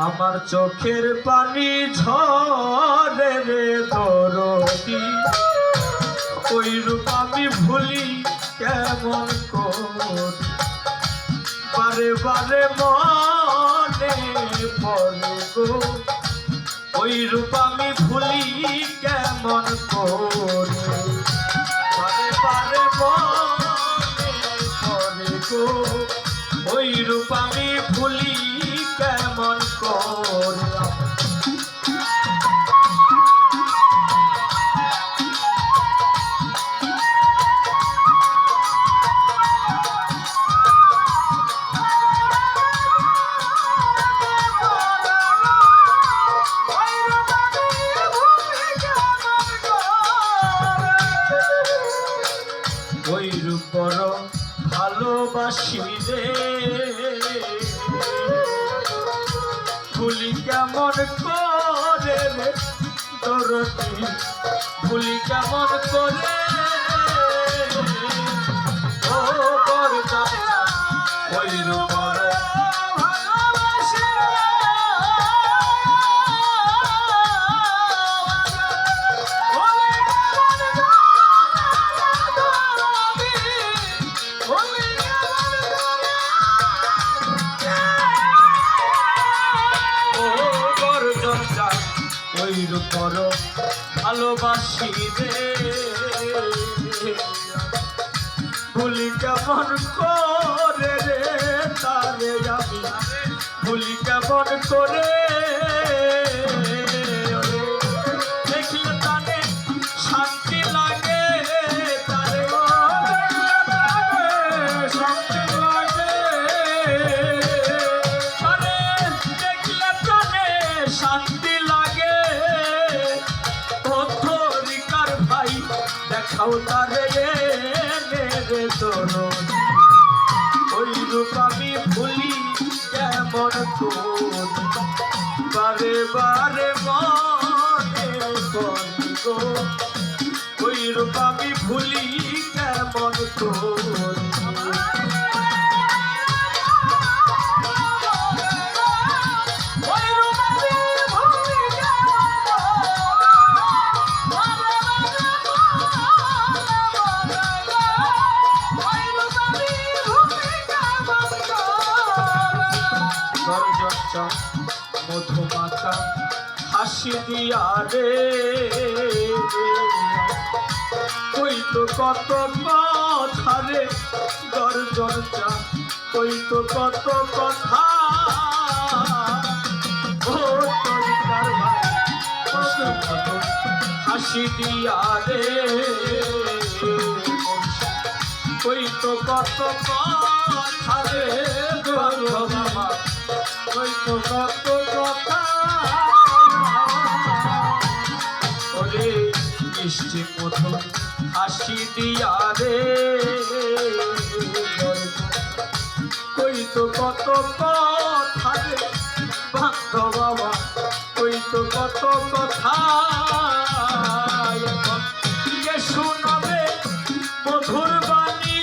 আমার চোখের পানি ঝরে রে দরদি, ওই রূপ আমি ভুলি কেমন করে, বারে বারে মনে পড়ে গো, ওই রূপ আমি ভুলি কেমন করে, বারে বারে মনে পড়ে গো, ওই রূপ আমি ভুলি কেমন করে। ওই রূপ বড় ভালোবাসি রে, ভুলি কেমন করে রে দরদি, ভুলি কেমন করে, ও বরদা ওই রূপ বড় ভালোবাসি রে, ওই রূপ বড় ভালোবাসি রে, ভুলি কেমন করে রে তারে আমি, ভুলি কেমন করে, দেখলে তারে শান্তি লাগে, তারে শান্তি লাগে, তারে দেখলে তারে শান্তি লাগে, ভাই দেখাও তারে রে দরদি, ওই রূপ আমি ভুলি কেমন করে, বারে বারে মনে পড়ে গো, ওই রূপ আমি ভুলি কেমন করে। মধুমাতা হাসি দিয়া রে, কই তো কত কথা রে গর্জন চা, কই তো কত কথা, ও তরিকার ভাই হাসি দিয়া রে, কই তো কত কথা রে বাবা, কই তো কত কথা, ওরে মিষ্টি মধু হাসি দিয়া রে, কই তো কত কথা রে ভক্ত বাবা, কই তো কত কথা, কে শোনাবে মধুর বাণী,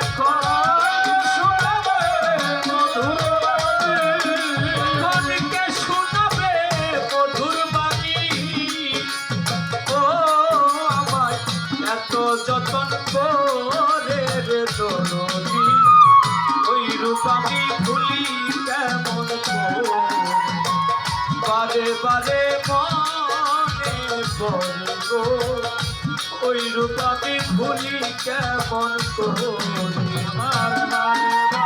এখন শোনাবে মধুর বাণী, কে শোনাবে মধুর বাণী, ও আমায় এত যতন করে রে দরদি, ওই রূপ আমি ভুলি কেমন করে, বারে বারে মনে পড়ে গো, ওই রূপ আমি ভুলি কেমন করে, বারে বারে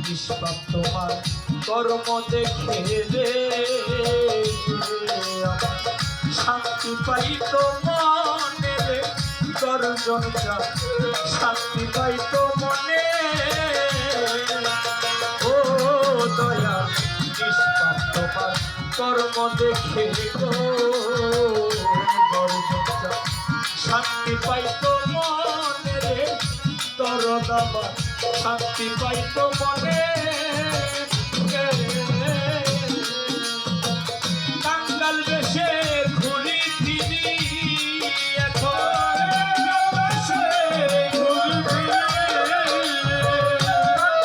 নিষ্পাপ তোমার কর্ম দেখে রে, শান্তি পাইত মনে রে গর্জন চা, শান্তি পাইত মনে, ও দয়া নিষ্পাপ তোমার কর্ম দেখে গো, গর্জন চা, শান্তি পাইত মনে রে তর দাবা, শান্তি পাইতো মনে কাঙ্গাল বেশে ঘুরি ফিরি এখন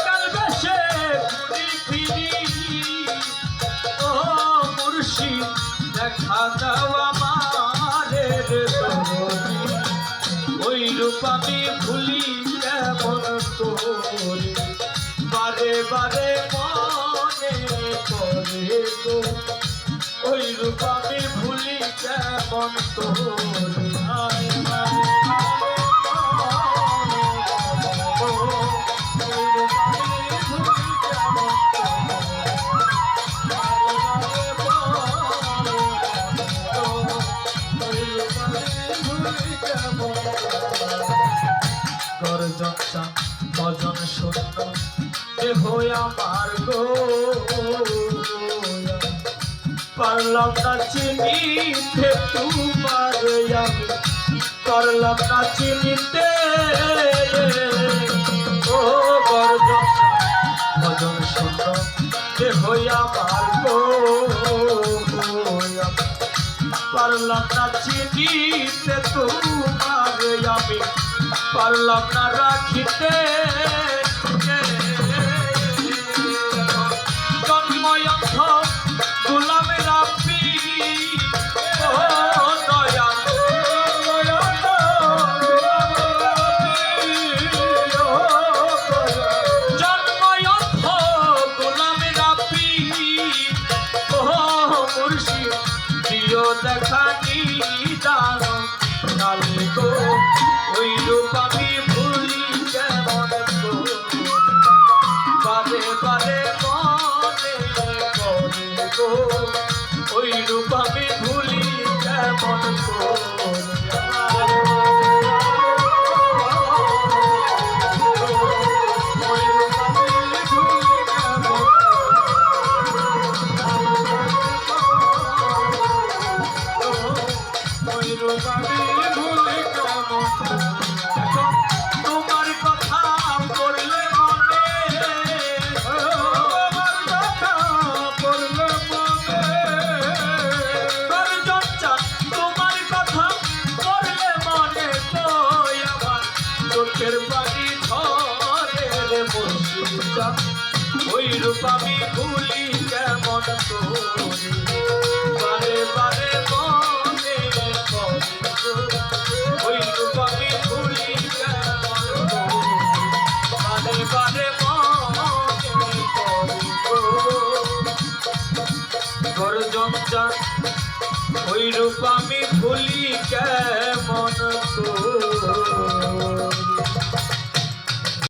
কাঙ্গাল বেশে ঘুরি ফিরি ও মুর্শিদ দেখা দাও আমারে দরদি ওই রূপ আমি ভুলি কেমন তোরে বারে বারে মনে পড়ে গো ওই রূপ আমি ভুলি কেমন তোরে আয় বারে বারে ওই রূপ আমি ভুলি কেমন গর্জনটা ভজন শূন্য দেহ আমার গো পারলাম না চিনিতে তোমার আমি পারলাম না চিনিতে ও গর্জনটা ভজন শূন্য দেহ আমার গো পারলাম না চিনিতে তোমার আমি পারলাম না রাখিতে জন্ময়ন্ধ গোলামের আপনি ও দয়া জন্ময়ন্ধ গোলামের আপনি ও মুর্শিদ প্রিয় দেখানি দানো নালে গো ওই রূপ আমি ভুলি কেমন বারে বারে মনে করে গো ওই রূপ আমি ভুলি কেমন তোমার কথা পড়লে মনে তোমার কথা পড়লে মনে তো আমার চোখের পানি ধরে রে মুর্শিদা ওই রূপ আমি ভুলি কেমন তোরে বারে বারে মনে ওই রূপ আমি ভুলি কেমন বারে বারে মনে গর্জন ওই রূপ আমি ভুলি